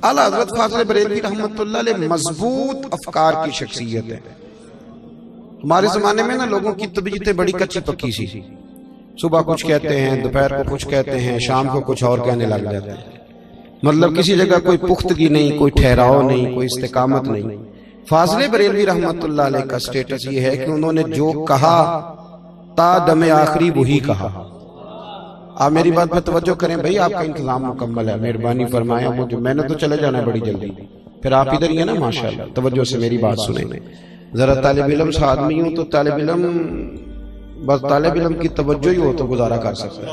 आला हजरत फाज़िल बरेलवी रहमतुल्लाह अलैह मजबूत अफकार की शख्सियत है। हमारे जमाने में ना लोगों की तबीयतें बड़ी कच्ची पक्की सी, सुबह कुछ कहते हैं, दोपहर को कुछ कहते हैं, शाम को कुछ और कहने लग जाते हैं। मतलब किसी जगह कोई पुख्तगी नहीं, कोई ठहराव नहीं, कोई इस्तिकामत नहीं। फाज़िल बरेलवी रहमतुल्लाह अलैह का स्टेटस ये है कि उन्होंने जो कहा ता दमे आखिरी वही कहा। आप मेरी बात पर तवज्जो करें भाई, आपका इंतजाम मुकम्मल है, मेहरबानी फरमाया। मुझे मैंने तो चले जाना है बड़ी जल्दी, फिर आप इधर ही है ना माशाल्लाह। तवज्जो से मेरी बात सुने जरा। तालिब इल्म से आदमी हूं तो तालिब इल्म बस तालिब इल्म की तवज्जो ही हो तो गुजारा कर सकता है।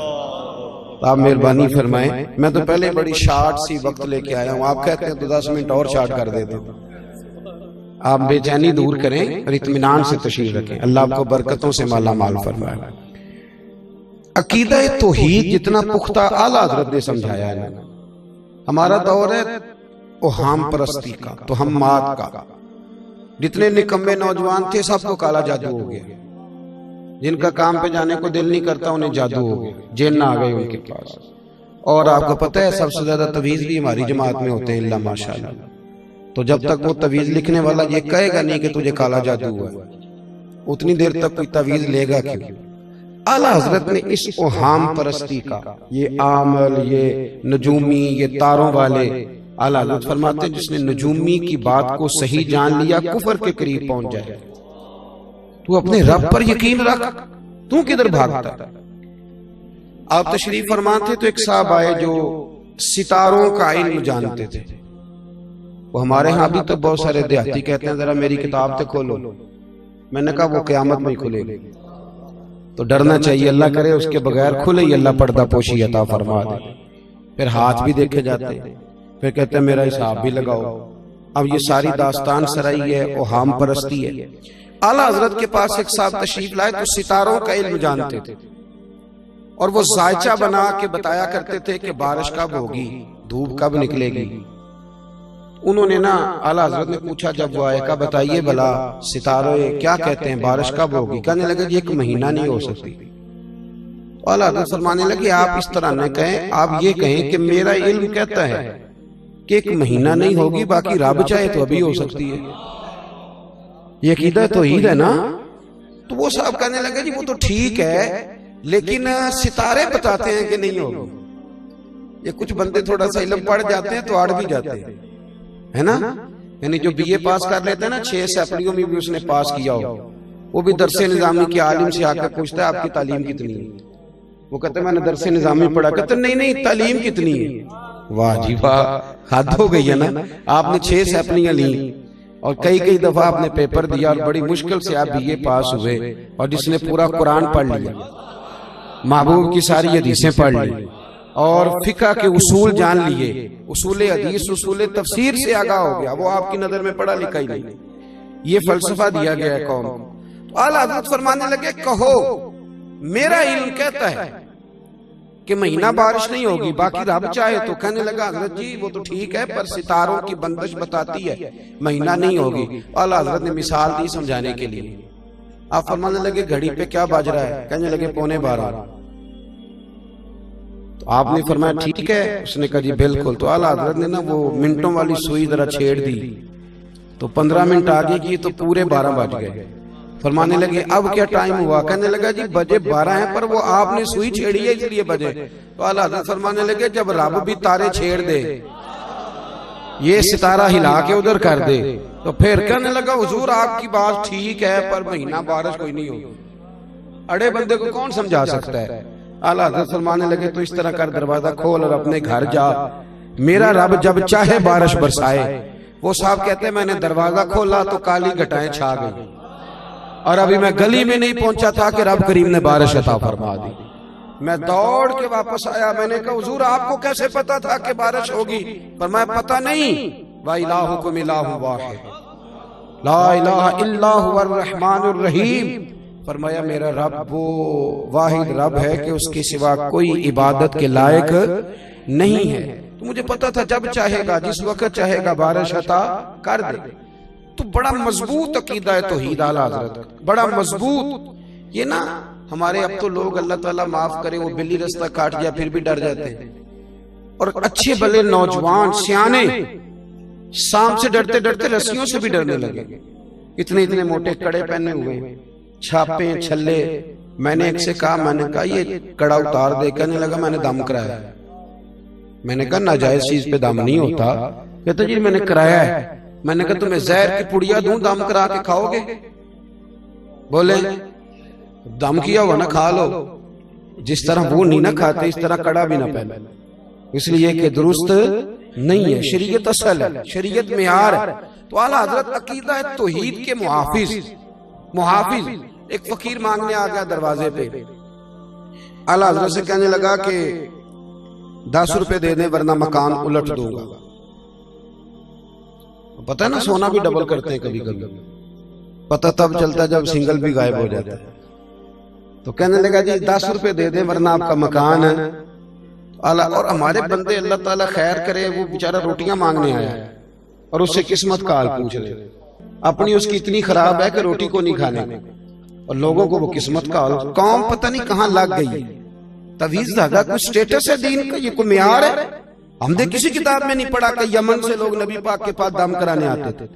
आप मेहरबानी फरमाएं। मैं तो पहले बड़ी शार्ट सी वक्त लेके आया हूँ, आप कहते हैं तो 10 मिनट और शार्ट कर देता हूँ। आप बेचैनी दूर करें और इत्मीनान से तशरीफ रखें। अल्लाह आपको बरकतों से माला माल फरमाए। अकीदा तौहीद जितना पुख्ता आला हज़रत ने समझाया है ना। हमारा दौर है ओहाम परस्ती का, तो हम मात का। जितने निकम्मे नौजवान थे सबको काला जादू हो गया। जिनका काम पे जाने को दिल नहीं करता उन्हें जादू हो गया, जिन्न आ गए उनके पास। और आपको पता है सबसे ज्यादा तवीज भी हमारी जमात में होते हैं, इल्ला माशाअल्लाह। तो जब तक वो तवीज लिखने वाला ये कहेगा नहीं कि तुझे काला जादू हुआ है, उतनी देर तक कोई तवीज लेगा क्यों? आला हजरत ने इस ओहाम परस्ती का, ये आमल, ये नजूमी, ये तारों वाले, आला हजरत फरमाते हैं जिसने नजूमी की बात को सही जान लिया कुफर के करीब पहुंच जाए। तू अपने रब पर यकीन रख, तू किधर भागता है? आप तशरीफ फरमाते तो एक साहब आए जो सितारों का इल्म जानते थे। वो हमारे यहाँ भी तो बहुत सारे देहाती कहते हैं जरा मेरी किताब तो खोलो। मैंने कहा वो क़यामत में खुलेगी, तो डरना चाहिए। अल्लाह करे उसके बगैर खुले ही अल्लाह पर्दा पोशी अता फरमा दे। फिर हाथ भी देखे जाते हैं, फिर कहते हैं मेरा हिसाब भी लगाओ। अब ये सारी दास्तान सराई है, ओहाम परस्ती है। आला हजरत के पास एक साहब तशरीफ लाए तो सितारों का इल्म जानते थे, और वो जायचा बना के बताया करते थे कि बारिश कब होगी, धूप कब निकलेगी। उन्होंने ना आला हजरत ने पूछा जब वो आए, का बताइए भला सितारे क्या कहते हैं, बारिश कब होगी? कहने लगे जी 1 महीना नहीं हो सकती। आला हजरत फरमाने लगे आप इस तरह न कहें, आप ये कहें कि मेरा इल्म कहता है कि 1 महीना नहीं होगी, बाकी रब चाहे तो अभी हो सकती है। ये अकीदा तौहीद है ना। तो वो साहब कहने लगे जी वो तो ठीक है, लेकिन सितारे बताते हैं कि नहीं होगी। ये कुछ बंदे थोड़ा सा इल्म पढ़ जाते हैं तो आड़ भी जाते हैं, है ना। यानी जो बीए पास कर लेते हैं ना, 6 सैपलियों में भी उसने पास किया हो, वो भी दरसे निजामी के आलिम से आकर पूछता है आपकी तालीम कितनी है? वो कहते मैंने दरसे निजामी पढ़ा। कहते नहीं नहीं तालीम कितनी है? वाह जी वाह, हद हो गई है ना। आपने 6 सैपलियां ली और कई दफा आपने पेपर दिया और बड़ी मुश्किल से आप बीए पास हुए, और जिसने पूरा कुरान पढ़ लिया, महबूब की सारी हदीसें पढ़ ली और फिका के उसूल जान लिए, उसूल हदीस, उसूल तफसीर से आगाह हो गया, वो आपकी नजर में पढ़ा लिखा ही नहीं। ये फलसफा दिया गया है कौम को। तो आला हज़रत फरमाने लगे कहो मेरा इल्म कहता है कि महीना बारिश नहीं होगी, बाकी रब चाहे तो। कहने लगा हजरत जी वो तो ठीक है, पर सितारों की बंदिश बताती है महीना नहीं होगी। आला हजरत ने मिसाल दी समझाने के लिए। आप फरमाने लगे घड़ी पे क्या बज रहा है? कहने लगे 11:15। तो आपने फरमाया ठीक है? उसने कहा जी बिल्कुल। तो आला हजरत ने ना वो मिनटों वाली सुई जरा छेड़ दी, तो 15 मिनट आगे की तो पूरे 12 बज गए। फरमाने लगे अब क्या टाइम हुआ? कहने लगा जी बजे 12 हैं, पर वो आपने सुई छेड़ी है इसलिए बजे। तो आला हज़रत फरमाने लगे जब रब भी तारे छेड़ दे, ये सितारा हिला के उधर कर दे, तो फिर कहने लगा हुजूर आपकी बात ठीक है, पर महीना बारिश कोई नहीं होगी। अड़े बंदे को कौन समझा सकता है? आला हज़रत फरमाने लगे तो इस तरह कर, दरवाजा खोल और अपने घर जा, मेरा रब जब चाहे बारिश बरसाए। वो साहब कहते हैं मैंने दरवाजा खोला तो काली घटाएं छा गई, और अभी मैं गली में नहीं पहुंचा था कि रब करीम ने बारिश अता फरमा दी। मैं दौड़ के वापस आया, मैंने कहा हुजूर आपको कैसे पता था कि बारिश होगी? पर मैं पता नहीं, वा इलाहुकुम इलाहुन वाहिद ला इलाहा इल्ला हुवर रहमानुर रहीम। फरमाया मेरा रब वो वाहिद रब है कि उसके सिवा कोई इबादत के लायक नहीं है। तो मुझे पता था जब चाहेगा, जिस वक्त चाहेगा बारिश अता कर दे। तो बड़ा मजबूत अकीदा है तौहीद आला हज़रत का, बड़ा मजबूत। ये ना हमारे अब तो लोग, अल्लाह ताला माफ करे, वो बिल्ली रास्ता काट जाए फिर भी डर जाते हैं। और अच्छे भले नौजवान सियाने सांप से डरते डरते रस्सियों से भी डरने लगे। इतने इतने मोटे कड़े पहने हुए, छापे छल्ले। मैंने एक से कहा, मैंने कहा ये कड़ा उतार दे। कहने लगा मैंने दम कराया है। मैंने कहा नाजायज चीज पे दम नहीं होता। कहते जी मैंने कराया है। मैंने कहा तुम्हें जहर की पुड़िया दूं, दम करा के खाओगे? बोले दम किया हुआ ना खा लो। जिस तरह वो नहीं ना खाते, इस तरह कड़ा भी ना पहने, इसलिए कि दुरुस्त नहीं है। शरीयत असल है, शरीयत मेयार है। तो आला हजरत अकीदा है तौहीद के मुहाफिज। एक फकीर मांगने आ गया दरवाजे पे। आला हजरत से कहने लगा कि 10 रुपए दे दे वरना मकान उलट दूंगा। पता है ना सोना भी डबल करते हैं कभी कभी। पता तब चलता जब सिंगल भी गायब हो जाता है। तो कहने लगा जी 10 रुपए दे दे वरना आपका मकान है। और हमारे बंदे अल्लाह ताला खैर करे, वो बेचारा रोटियां मांगने आया है और उससे किस्मत का हाल पूछ रहे। अपनी उसकी इतनी खराब है कि रोटी को नहीं खाने, और लोगों को वो किस्मत का हाल। कौम पता नहीं कहां लग गई। तवीज धागा कुछ स्टेटस है दीन का, ये कोई म्यार है? हमने किसी किताब में नहीं पढ़ा कि यमन से लोग नबी पाक के पास दम कराने आते थे।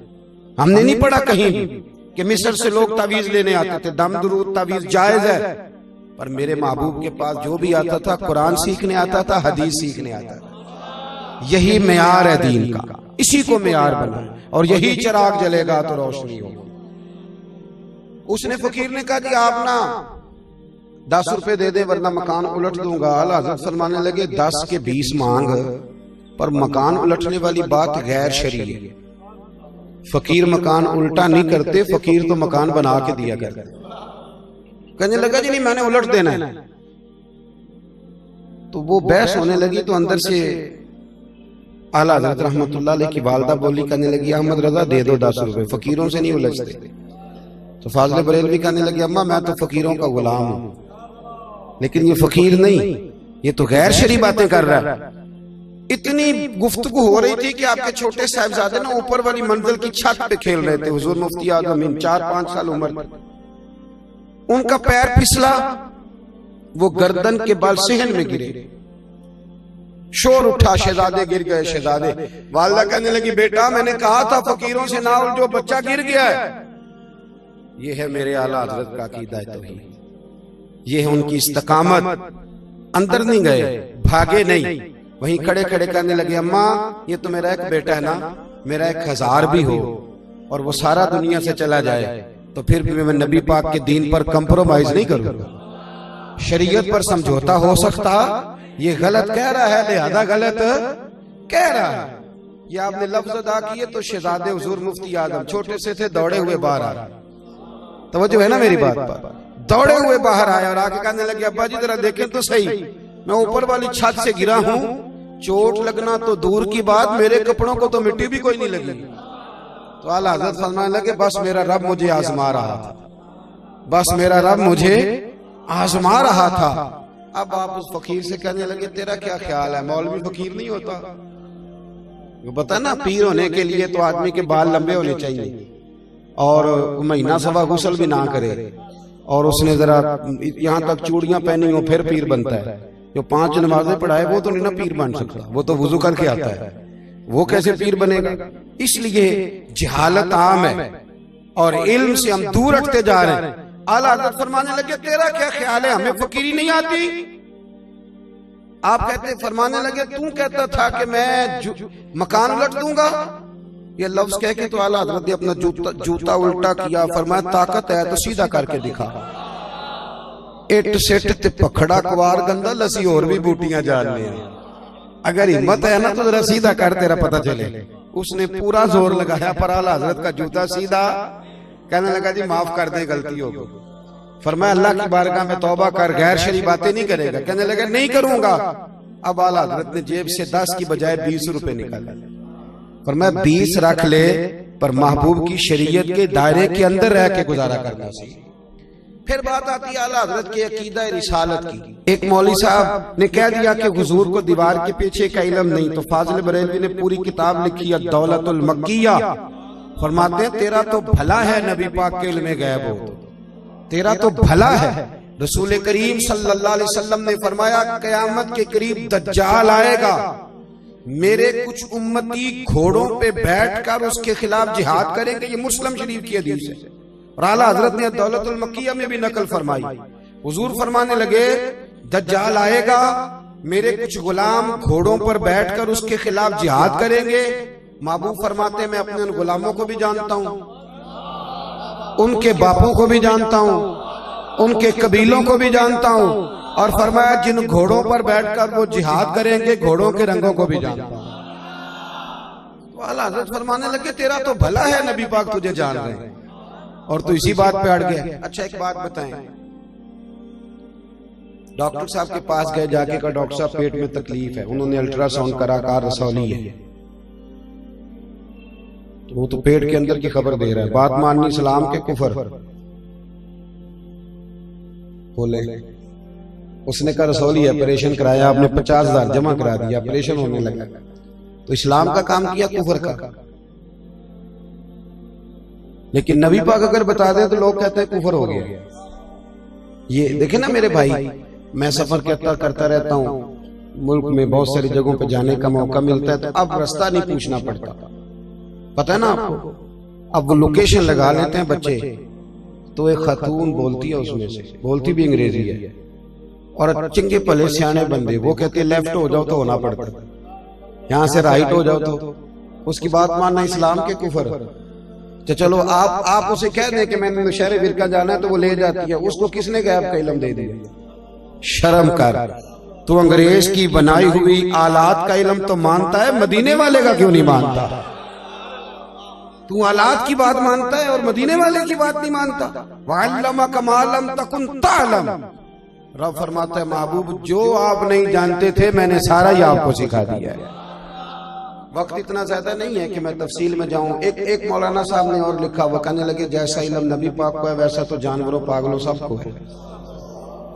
हमने नहीं पढ़ा कहीं कि मिस्र से लोग तावीज लेने आते थे। दम दुरूद तावीज जायज है, पर मेरे महबूब के पास जो भी आता था कुरान सीखने आता था, हदीस सीखने आता था। यही मेयार है दीन का, इसी को मेयार बना, और यही चिराग जलेगा तो रोशनी होगी। उसने फकीर ने कहा जी आप ना 10 रुपए दे दे वरना मकान उलट दूंगा। आला हज़रत फरमाने लगे 10 के 20 मांग, पर मकान उलटने वाली बात गैर शरई है। फकीर मकान उल्टा नहीं करते, फकीर तो मकान बना के दिया करते। कहने लगा जी नहीं मैंने उलट देना है। तो वो बहस होने लगी। तो अंदर से आला हज़रत रहमतुल्लाह अलैह की वालदा बोली, कहने लगी अहमद रजा दे दो 10 रुपए, फकीरों से नहीं उलझते। तो फाज़िल बरेलवी कहने लगी अम्मा मैं तो फकीरों का गुलाम हूं, लेकिन ये फकीर नहीं, ये तो गैर शरई बातें कर रहा है। इतनी गुफ्तगू हो रही थी कि आपके छोटे साहिबजादे ना ऊपर वाली मंजिल की छत पे खेल रहे थे। हुजूर मुफ्ती आजम 4-5 साल उम्र, उनका पैर फिसला, वो गर्दन के बल सेहन में गिरे। शोर उठा, शहजादे गिर गए, शहजादे। वालिदा कहने लगी बेटा मैंने कहा था फकीरों से ना उलझो, बच्चा गिर गया है। ये है मेरे आला हज़रत का अकीदा है तौहीद, ये है उनकी इस्तकामत। अंदर नहीं गए, भागे नहीं, वहीं खड़े खड़े कहने लगे अम्मा ये तो मेरा एक बेटा है ना, मेरा 1000 भी हो और वो सारा दुनिया से चला जाए तो फिर भी मैं नबी पाक के दीन पर कंप्रोमाइज नहीं करूंगा। शरीयत पर समझौता हो सकता, ये गलत कह रहा है लिहाजा गलत कह रहा है। ये आपने लफ्ज अदा किए तो शहजादे हुजूर मुफ्ती आजम छोटे से थे, दौड़े हुए बाहर आ रहे। तवज्जो है ना मेरी बात पर? दौड़े हुए बाहर आए और आके कहने लगे अब्बा जी जरा देखें तो सही, मैं ऊपर वाली छत से गिरा हूं, चोट लगना तो दूर की बात, मेरे कपड़ों को तो मिट्टी भी कोई नहीं लगी। तो आला हज़रत फरमाने लगे बस मेरा रब मुझे आजमा रहा था, बस मेरा रब मुझे आजमा रहा था। अब आप उस फकीर से कहने लगे तेरा क्या ख्याल है? मौलवी फकीर नहीं होता। वो बता ना पीर होने के लिए तो आदमी के बाल लंबे होने चाहिए और महीना सवा गुस्ल भी ना करे, और उसने जरा यहाँ तक चूड़ियां पहनी हो फिर पीर बनता है। जो 5 नमाजें पढ़ाए वो तो नहीं ना पीर बन सकता, वो तो वुजू करके आता है, वो कैसे पीर बनेगा? इसलिए जहालत आम है और इल्म से हम दूर हटते जा रहे हैं। आला हज़रत फरमाने लगे तेरा क्या ख्याल है, हमें फकीरी नहीं आती? आप कहते फरमाने लगे तू कहता था कि मैं मकान उलट दूंगा। ये लफ्ज कह के तो आला हज़रत ने अपना जूता उल्टा किया, फरमाया ताकत है तो सीधा करके दिखा। इट सेट ते पखड़ा कुवार गंदा लसी और भी बूटियां जानने, अगर हिम्मत है ना तो जरा सीधा कर तेरा पता चले। उसने पूरा जोर लगाया पर आला हज़रत का जूता सीधा। कहने लगा जी माफ कर दे गलती हो गई। फरमाया अल्लाह की बारगाह में तौबा कर, गैर शरई बातें नहीं करेगा। कहने लगा नहीं करूंगा। अब आला हज़रत ने जेब से 10 की बजाय 20 रुपए निकाले। फरमाया 20 रख ले, पर महबूब की शरीयत के दायरे के अंदर रह के गुजारा करना चाहिए। फिर बात आती है आला हज़रत के अकीदा रिसालत की। एक मौलवी साहब ने कह दिया कि हुजूर को दीवार के पीछे का इल्म नहीं, तो फाजिल बरेलवी ने पूरी किताब लिखी है दौलतुल मक्किया। फरमाते हैं तेरा तो भला है नबी पाक के इल्म गैब हो, तेरा तो भला है। रसूल करीम सल्लल्लाहु अलैहि वसल्लम ने फरमाया क़यामत के करीब दज्जाल आएगा मेरे कुछ उम्मती घोड़ों पे बैठकर उसके खिलाफ जिहाद करेंगे। ये मुस्लिम शरीफ की हदीस है और आला हजरत ने दौलतुल मक्किया में भी नकल फरमाई। हुजूर फरमाने लगे दज्जाल आएगा, मेरे कुछ गुलाम घोड़ों पर बैठकर उसके खिलाफ जिहाद करेंगे। महबूब फरमाते मैं अपने उन गुलामों को भी जानता हूं, उनके बापों को भी जानता हूं, उनके कबीलों को भी जानता हूं, और फरमाया जिन घोड़ों पर बैठकर वो जिहाद करेंगे घोड़ों के रंगों को भी जानता हूं। तो आला हज़रत फरमाने लगे तेरा तो भला है नबी पाक तुझे जान रहे हैं और तू इसी बात पे अड़ गया। अच्छा एक बात बताएं, डॉक्टर साहब के पास गए, जाके का डॉक्टर साहब पेट में तकलीफ है, उन्होंने अल्ट्रासाउंड करा, कार रसौली है, तो वो तो पेट के अंदर की खबर दे रहा है, बात माननी इस्लाम के कुफर बोले। उसने कहा रसौली है, ऑपरेशन कराया, आपने 50,000 जमा करा दिया, ऑपरेशन होने लगा, तो इस्लाम का काम किया कुफर का। लेकिन नबी पाक अगर बता दें तो लोग कहते हैं कुफर हो गया। ये देखे ना मेरे भाई, मैं सफर करता रहता हूँ, मुल्क में बहुत सारी जगहों पे जाने का मौका मिलता है, तो अब रास्ता नहीं पूछना पड़ता, पता है ना आपको। अब वो लोकेशन लगा लेते हैं बच्चे, तो एक खातून बोलती है, उसमें से बोलती भी अंग्रेजी है, और चंगे भले सियाने बंदे वो कहते हैं लेफ्ट हो जाओ तो होना पड़ता, यहां से राइट हो जाओ तो उसकी बात मानना इस्लाम के कुफर। तो चलो आप उसे कह दें कि मैंने शहर विरका जाना है, तो वो ले जाती है, उसको किसने गैब का इल्म दे दिया? शर्म कर, तू अंग्रेज की बनाई हुई आलात का इल्म तो मानता है, मदीने वाले का क्यों नहीं मानता? तू आलात की बात मानता है और मदीने वाले की बात नहीं मानता। वअल्लमा कमालम तकुन तालम, रब फरमाता है महबूब जो आप नहीं जानते थे मैंने सारा ही आपको सिखा दिया है। वक्त इतना ज्यादा नहीं है कि मैं तफसील में जाऊं। एक मौलाना साहब ने और लिखा, वो कहने लगे जैसा इल्म नबी पाक को है वैसा तो जानवरों पागलों सबको है।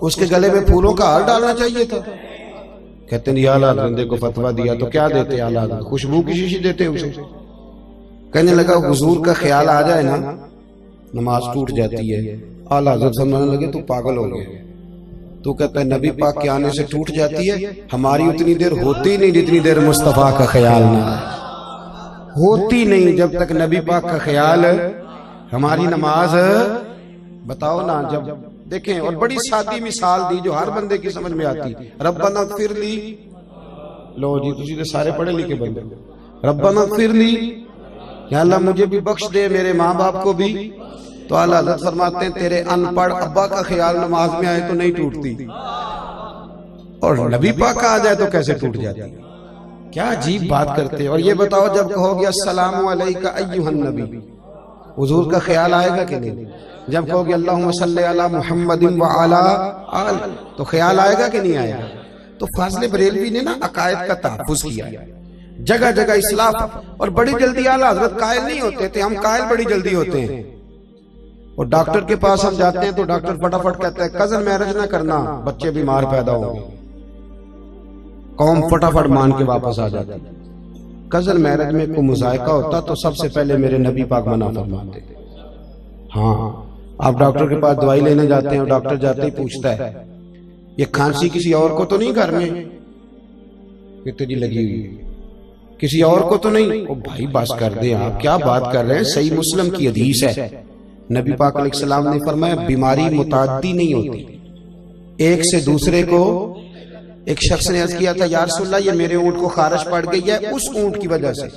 उसके गले में फूलों का हार डालना चाहिए था। कहते नहीं आला बंदे को फतवा दिया तो क्या देते? आला खुशबू की शीशी देते उसे। कहने लगा हुजूर का ख्याल आ जाए ना नमाज टूट जाती है। आला हज़रत समझाने लगे तू पागल हो गया। तो कहता है नबी पाक के आने से टूट जाती है, हमारी उतनी देर होती नहीं जितनी देर मुस्तफा का ख्याल ना होती नहीं। जब तक नबी पाक का ख्याल हमारी नमाज, बताओ ना। जब देखें, और बड़ी सादी मिसाल दी जो हर बंदे की समझ में आती, रब्बना फिरली, लो जी तुसी तो सारे पढ़े लिखे बंदे, रब्बना फिरली, या अल्लाह मुझे भी बख्श दे, मेरे माँ बाप को भी। तो आला हज़रत फरमाते हैं तेरे अनपढ़ अब्बा का ख्याल नमाज में आए तो नहीं टूटती, और नबी पाक का आ जाए तो कैसे टूट जाती? क्या अजीब बात करते हैं। और ये बताओ जब कहोगे अस्सलामु अलैका अय्युहन नबी, हुजूर का ख्याल आएगा कि नहीं? जब कहोगे अल्लाहुम्मा सल्ली अला मुहम्मदिन व अला आल, तो ख्याल आएगा कि नहीं आएगा? तो फाज़िल बरेलवी ने ना अकायद का तहफ़्फ़ुज़ किया, जगह जगह इस्लाह, और बड़ी जल्दी आला हज़रत कायल नहीं होते थे, हम कायल बड़ी जल्दी होते हैं। और डॉक्टर के पास हम जाते हैं तो डॉक्टर फटाफट कहता है कजन मैरिज ना करना, बच्चे बीमार पैदा होंगे। कौम फटाफट मान के वापस आ जाती। कजन मैरिज में कोई मुज़ायका होता तो सबसे पहले मेरे नबी पाक मना फरमाते। हाँ, आप डॉक्टर के पास दवाई लेने जाते हैं और डॉक्टर जाते ही पूछता है ये खांसी किसी और को तो नहीं घर में तेरी लगी हुई, किसी और को तो नहीं? ओ भाई बस कर दे, आप क्या बात कर रहे हैं? सही मुस्लिम की हदीस है, नबी पाक अलैहिस्सलाम ने फरमाया बीमारी मुताद्दी नहीं होती, एक से दूसरे को। एक शख्स ने अर्ज किया था या रसूलल्लाह ये मेरे ऊंट को खारिश पड़ गई है, उस ऊंट की वजह से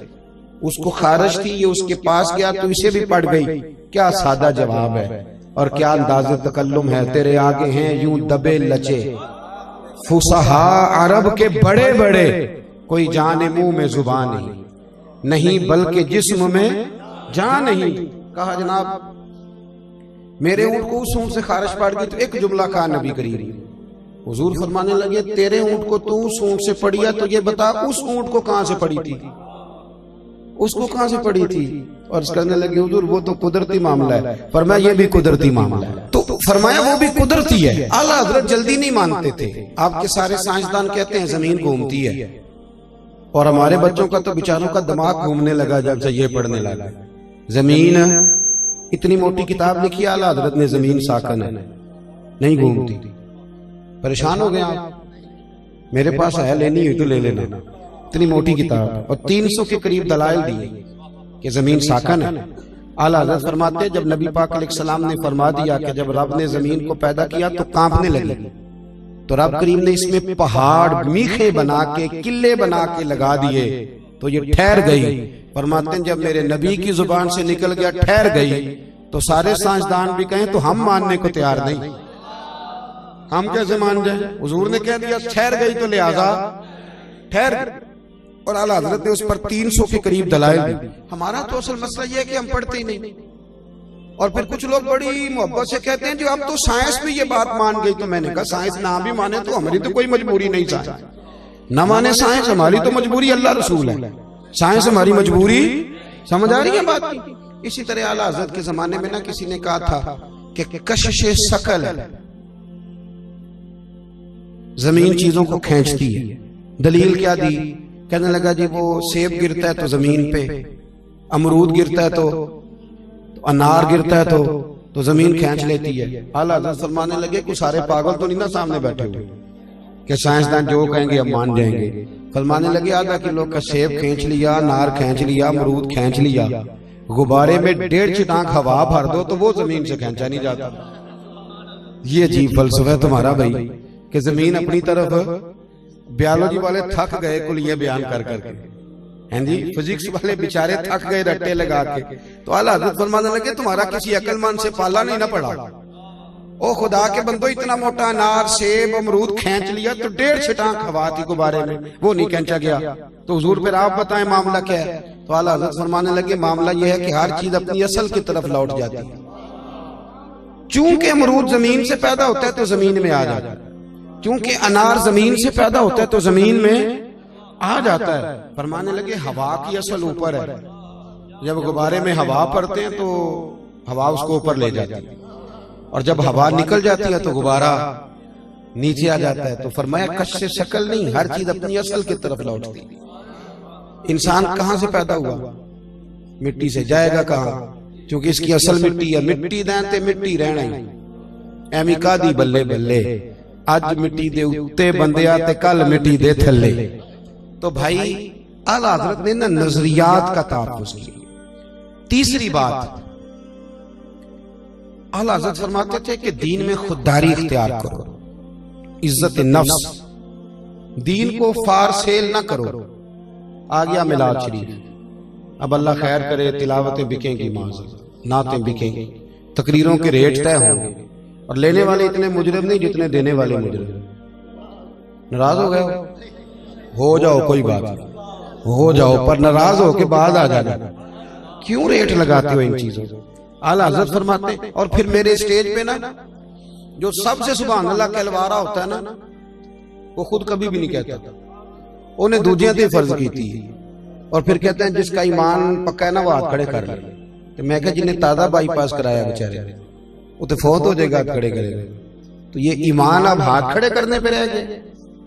उसको खारिश थी, ये उसके पास गया तो इसे भी पड़ गई। क्या सादा जवाब है और क्या अंदाज़े तकल्लुम है। तेरे आगे हैं यूं दबे लचे फुसहा अरब के बड़े बड़े, कोई जाने मुंह में जुबान नहीं बल्कि जिस्म में जान नहीं। कहा जनाब मेरे ऊंट को उस ऊंट से खारिश पड़ गई, तो एक जुमला कहा नबी करीम। हुजूर फरमाने लगे तेरे ऊंट को तो उस ऊंट से पड़ी है, तो ये बता उस ऊंट को कहां से पड़ी थी, उसको कहां से पड़ी थी? और कहने लगे हुजूर वो तो कुदरती मामला है। फरमाया ये भी कुदरती मामला है। तो फरमाया वो भी कुदरती है। आला हज़रत जल्दी नहीं मानते थे। आपके सारे साइंसदान कहते हैं जमीन घूमती है, और हमारे बच्चों का तो बेचारों का दिमाग घूमने लगा जब से ये पढ़ने लगा। जमीन इतनी मोटी किताब लिखी आला हज़रत ने, जमीन साकन है, नहीं घूमती। परेशान हो गए आप, मेरे पास है, लेनी हुई तो ले लेना। इतनी मोटी किताब, और 300 के करीब दलाइल दिए कि जमीन साकन है। आला हज़रत फरमाते जब नबी पाक अलैहिस्सलाम ने फरमा दिया कि जब रब ने जमीन को पैदा किया तो कांपने लगी, तो रब करीम ने इसमें पहाड़ मीखे बना के किले बना के लगा दिए तो ये ठहर गई। फरमाते हैं जब मेरे नबी की जुबान से निकल गया ठहर गई, तो सारे साइंसदान भी कहें तो हम मानने को तैयार नहीं, हम कैसे मान जाए? हुजूर ने कह दिया ठहर गई तो लिहाजा ठहर। और आला हज़रत ने उस पर 300 के करीब दलाइल दी। हमारा तो असल मसला यह है कि हम पढ़ते ही नहीं, और फिर कुछ लोग बड़ी मोहब्बत से कहते हैं जो अब तो साइंस भी ये बात मान गई। तो मैंने कहा साइंस ना भी माने तो हमारी तो कोई मजबूरी नहीं, साइंस ना माने साइंस हमारी तो मजबूरी अल्लाह रसूल है, साइंस हमारी मजबूरी। समझ आ रही है बात की? इसी तरह आला हज़रत के जमाने में ना किसी ने कहा था कि कशिशे शकल है, जमीन चीजों को खींचती है। दलील क्या दी? कहने लगा जी वो सेब गिरता है तो जमीन पे, अमरूद गिरता है तो अनार गिरता है तो जमीन खींच लेती है। आला हज़रत फरमाने लगे कुछ सारे पागल तो नहीं ना सामने बैठे हुए कि साइंसदान जो कहेंगे अब मान जाएंगे। फरमाने लगे आधा किलो का सेब खींच लिया, अनार खींच लिया, अमरूद खींच लिया, गुब्बारे में 1.5 छिटांक हवा भर दो तो वो जमीन से खींचा नहीं जाता। ये अजीब फलसफा है तुम्हारा भाई कि जमीन अपनी तरफ। बायोलॉजी वाले थक गए कुल ये बयान कर करके, हैं जी, फिजिक्स वाले बेचारे थक गए रट्टे लगा के। तो आला हज़रत फरमाने लगे तुम्हारा किसी अक्लमंद से पाला नहीं ना पड़ा। ओ खुदा के बंदो, इतना मोटा अनार सेब अमरूद खींच लिया तो 1.5 छिटांक हवा थी गुब्बारे में, वो नहीं खींचा गया। तो हुजूर फिर आप बताएं मामला क्या है? तो आला हज़रत फरमाने लगे मामला यह है कि हर चीज अपनी असल की तरफ लौट जाती है। चूंकि अमरूद जमीन से पैदा होता है तो जमीन में आ जाता है, क्योंकि अनार जमीन से पैदा होता है तो जमीन में आ जाता है। फरमाने लगे हवा की असल ऊपर है, जब गुब्बारे में हवा पड़ते हैं तो हवा उसको ऊपर ले जाती है, और जब हवा निकल जाती है तो गुब्बारा नीचे आ जाता है। तो फरमाया कश से शक्ल नहीं, हर चीज अपनी असल की तरफ लौटती। इंसान कहां से पैदा हुआ? मिट्टी से, जाएगा कहां? क्योंकि इसकी असल मिट्टी है। मिट्टी दें ते मिट्टी रहना ही, एमी का दी बल्ले बल्ले, आज मिट्टी दे उत्ते बंदे आते कल मिट्टी दे थल्ले। तो भाई आला हज़रत ने ना नजरियात का तारफ़ किया। तीसरी बात, आला हज़रत फरमाते थे कि दीन में खुददारी इख्तियार करो, इज्जत नफ्स, दीन को फार सेल ना करो। आ गया मिलाद शरीफ, अब अल्लाह खैर करे तिलावतें बिकेंगी, नातें बिकेंगी, तकरीरों के रेट तय होंगे, और लेने वाले इतने मुजरिम नहीं जितने देने वाले मुजरिम। नाराज हो गए? हो जाओ, कोई बात नहीं, हो जाओ, पर नाराज हो के बाद आ जाना। क्यों रेट लगाते हो इन चीजों? आला हज़रत फरमाते, और फिर मेरे स्टेज पे ना जो सबसे सुभान अल्लाह कहलवारा होता है ना, वो खुद कभी भी नहीं कहता, उन्हें दूजियां ते फर्ज की थी। और फिर कहते हैं जिसका ईमान पक्का है ना वो हाथ खड़े कर ले। तो मैं कहा जिन्हें ताजा बाईपास कराया बेचारे, वो तो फौत हो जाएगा खड़े करेगा। तो ये ईमान अब हाथ खड़े करने पे रह गए।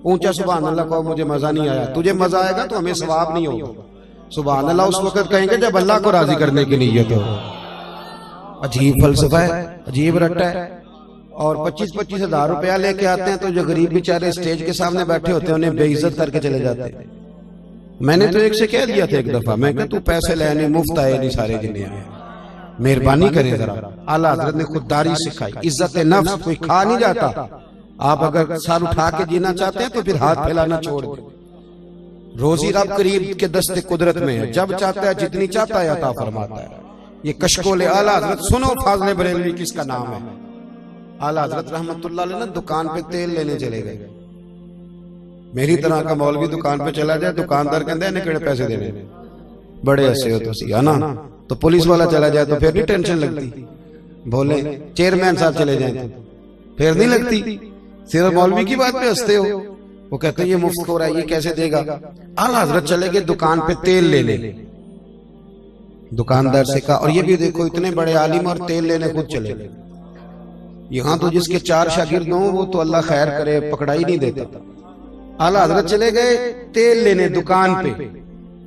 ऊंचा सुभान अल्लाह को मुझे मजा नहीं आया, तुझे मजा आएगा तो हमें सवाब नहीं होगा। सुभान अल्लाह उस वक्त कहेंगे जब अल्लाह को राजी करने की नीयत हो। अजीब फलसफा है, अजीब रट्टा है। और 25-25 हजार रुपया लेके आते हैं तो जो गरीब बेचारे स्टेज के सामने बैठे होते हैं उन्हें बेइज्जत करके चले जाते हैं। मैंने तो एक से कह दिया था एक दफा, मैं कहा तू पैसे लेने मुफ्त आए नहीं सारे जिन्हें आए, मेहरबानी करें जरा। आला हज़रत ने खुददारी सिखाई, इज्जत नफ्स, कोई खा नहीं जाता। आप अगर सर उठा के जीना चाहते हैं तो फिर हाथ फैलाना छोड़ दो। रोजी रब करीब के दस्ते कुदरत में है, जब चाहता है जितनी चाहता है अता फरमाता है। ये कशकोले आला हज़रत सुनो, फाज़ले बरेलवी किसका नाम है। आला हज़रत रहमतुल्लाह अलैह ना दुकान पे तेल लेने चले गए। मेरी तरह का मौलवी दुकान पे चला जाए, दुकानदार कहते हैं कितने पैसे देने, बड़े ऐसे हो तो सिया ना। तो पुलिस वाला चला जाए तो फिर नहीं टेंशन लगती, बोले चेयरमैन साहब चले जाए तो फिर नहीं लगती। सिर्फ मौलवी की बात पे हंसते हो। वो कहते हैं ये मुफ्त हो रहा है, ये कैसे देगा। आला हज़रत चले गए दुकान पे तेल लेने, दुकानदार से कहा, और ये भी देखो इतने बड़े आलिम और तेल लेने खुद चले गए। यहाँ तो जिसके 4 शागिर्द हों वो तो अल्लाह खैर करे पकड़ा ही नहीं देता। आला हज़रत चले गए तेल लेने दुकान पे,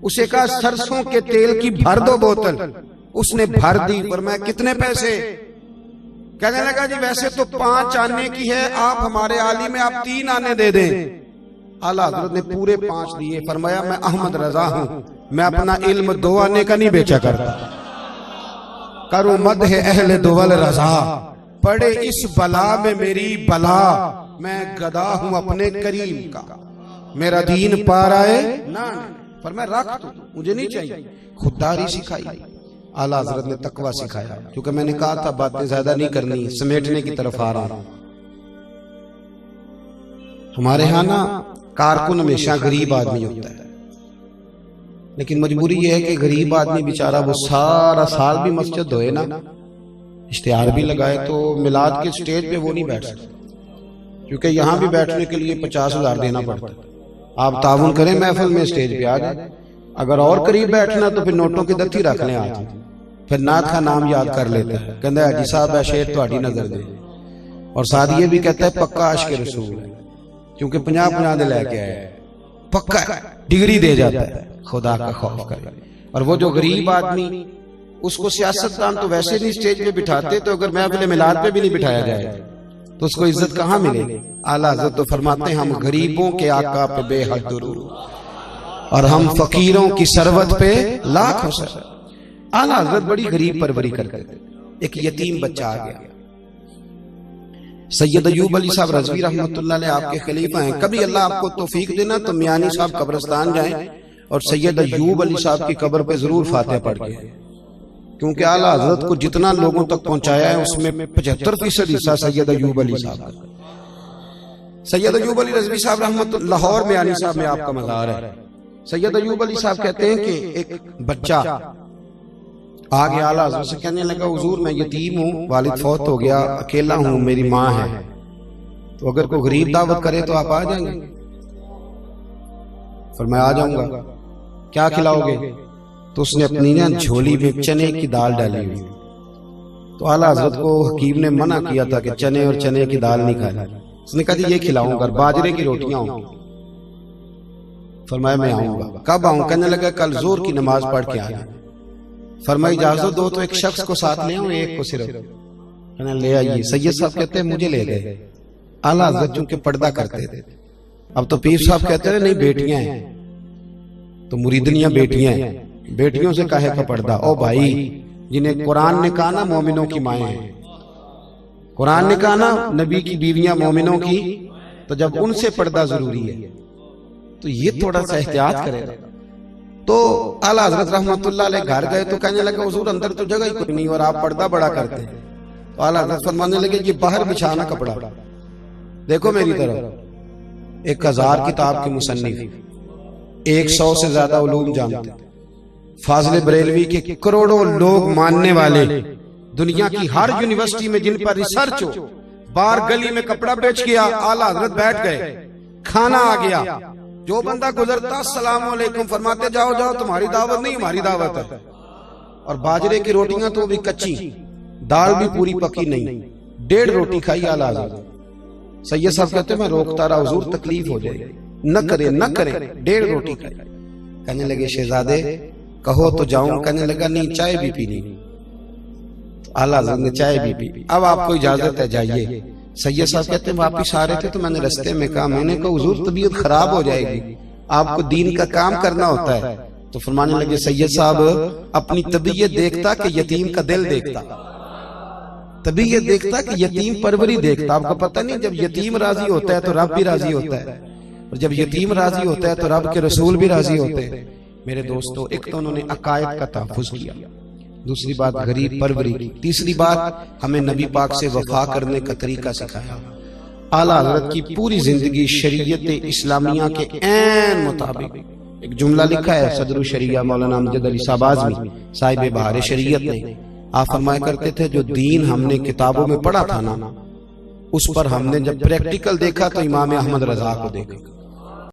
उसे कहा सरसों के तेल की भर दो बोतल, उसने भर दी। पर मैं कितने पैसे? कहने लगा जी वैसे तो 5 आने की है, आप हमारे आलिम में आप 3 आने दे दें। आला हजरत ने पूरे 5 दिए। फरमाया मैं अहमद रजा हूं, मैं अपना इल्म 2 आने का नहीं बेचा करता। करो मद है अहले दोवल रजा, पड़े इस बला में मेरी बला, मैं गदा हूं अपने करीम का, मेरा दीन पार आए ना। पर मैं रख तू, मुझे नहीं चाहिए। खुददारी सिखाई, आला हजरत ने तकवा सिखाया, क्योंकि मैंने कहा था बातें ज्यादा नहीं करनी, समेटने की तरफ आ रहा हूं। हमारे यहाँ ना कारकुन हमेशा गरीब आदमी होता है, लेकिन मजबूरी यह है कि गरीब आदमी बेचारा वो सारा साल भी मस्जिद धोए ना, इश्तिहार भी लगाए, तो मिलाद के स्टेज पे वो नहीं बैठ सकता, क्योंकि यहाँ भी बैठने के लिए 50,000 देना पड़ता है। आप ताउन करें महफिल में, स्टेज पे आ जाए। अगर और करीब बैठना तो फिर नोटों की दत्ती रख लें आज, फिर नाथ का नाम याद कर लेता है, कहता है हाजी साहब शेर थोड़ी नजर दे। और साथ ये भी कहता है पक्का आशिक रसूल है, क्योंकि 50 दे लेके आया, पक्का डिग्री दे जाता है, खुदा का खौफ करे। और वो जो गरीब आदमी, उसको सियासतदान तो वैसे नहीं स्टेज पे बिठाते, तो अगर महफिल मिलाद पे भी नहीं बिठाया जाए तो उसको इज्जत कहाँ मिलेगी। आला हज़रत तो फरमाते हैं हम गरीबों के आका पे बेहद दुरूद, और हम फकीरों की सरवत पे लाखों सर। आला हज़रत बड़ी गरीब परवरी करते थे। एक यतीम बच्चा आ गया, सैयद अयूब अली साहब रज़वी रहमतुल्लाह अलैह आपके खलीफा हैं। कभी अल्लाह आपको तौफीक देना तो मियानी साहब कब्रिस्तान जाएं और सैयद अयूब अली साहब की कब्र पे जरूर फातिहा पढ़ के, क्योंकि आला हज़रत को जितना लोगों तक पहुंचाया है उसमें 75% हिस्सा सैयद अयूब अली साहब का। सैयद अयूब अली रज़वी साहब रहमतुल्लाह लाहौर में मियानी साहब में आपका मज़ार है। सैयद अयूब अली साहब कहते हैं कि एक बच्चा आ गया, आला हज़रत से कहने लगा हुजूर मैं यतीम हूँ, वालिद फौत हो गया, अकेला हूँ, मेरी माँ है, तो अगर कोई गरीब दावत करे तो आप आ जाएंगे। फिर मैं आ जाऊंगा, क्या खिलाओगे? तो उसने अपनी ना झोली में चने की दाल डाली हुई, तो आला हज़रत को हकीम ने मना किया था कि चने और चने की दाल नहीं खाना। उसने कहा ये खिलाऊंगा, बाजरे की रोटियां होंगी। फरमाया मैं आऊंगा। कब आऊं? कहने लगा कल जोर की नमाज पढ़ के आना। फरमाया इजाजत दो तो एक शख्स को साथ ले आऊं, एक को सिर्फ। कहने ले आइए। सैयद साहब कहते हैं मुझे ले गए। आला हज़रत चूंकि पर्दा करते थे, अब तो पीर साहब कहते हैं नहीं बेटियां हैं, तो मुरीदनियां बेटियां हैं, बेटियों से काहे का पर्दा। ओ भाई, जिन्हें कुरान ने कहा ना मोमिनों की माएं हैं, कुरान ने कहा ना नबी की बीवियां मोमिनों की, तो जब उनसे पर्दा जरूरी है तो ये थोड़ा सा एहतियात करेगा। तो आला हज़रत रहमतुल्लाह अलैह घर गए तो कहने लगे हुजूर अंदर तो जगह ही कोई नहीं और आप पर्दा बड़ा करते हैं। तो आला हज़रत फरमाने लगे ये बाहर बिछाना कपड़ा, देखो मेरी तरफ। 1000 किताब के मुसन्निफ, 100 से ज्यादा उलूम जानते, फाज़िल बरेलवी के करोड़ों लोग मानने वाले, दुनिया की हर यूनिवर्सिटी में जिन पर रिसर्च हो, बाहर गली में कपड़ा बेच गया, आला हज़रत बैठ गए, खाना आ गया, जो बंदा गुजरता अस्सलाम वालेकुम फरमाते जाओ जाओ तुम्हारी दावत नहीं हमारी दावत है। और बाजरे की रोटियां तो भी कच्ची, दाल भी पूरी पकी नहीं, 1.5 रोटी खाई आला हज़रत। सैयद साहब कहते मैं रोकता रहा हुजूर तकलीफ हो जाएगी, न करे न करे, 1.5 रोटी खाई। कहने लगे शहजादे कहो तो जाऊं। कहने लगा नहीं चाय भी पीनी। तो आला हज़रत ने चाय भी पी। अब आपको इजाजत है जाइए। सैयद साहब कहते हैं वापिस आ रहे थे तो मैंने रास्ते में कहा, मैंने कहा हुजूर तबीयत खराब हो जाएगी, आपको दीन का काम करना होता है। तो फरमाने लगे सैयद साहब अपनी तबीयत देखता कि यतीम का दिल देखता, तबीयत देखता कि यतीम परवरी देखता। आपको पता नहीं जब यतीम राजी होता है तो रब भी राजी होता है, और जब यतीम राजी होता है तो रब के रसूल भी राजी होते हैं। मेरे दोस्तों, एक तो उन्होंने अकायद का तहफ़्फ़ुज़ किया, दूसरी बात गरीब परवरी की, तीसरी बात हमें नबी पाक से वफा करने का तरीका सिखाया। आला हज़रत की पूरी जिंदगी शरीयत इस्लामिया के ऐन मुताबिक। एक जुमला लिखा है सदरुल शरिया मौलाना अमजद अली साहब आज़मी साहिब बहार शरीयत ने, आप फरमाया करते थे जो दीन हमने किताबों में पढ़ा था ना, उस पर हमने जब प्रैक्टिकल देखा तो इमाम अहमद रजा को देखा।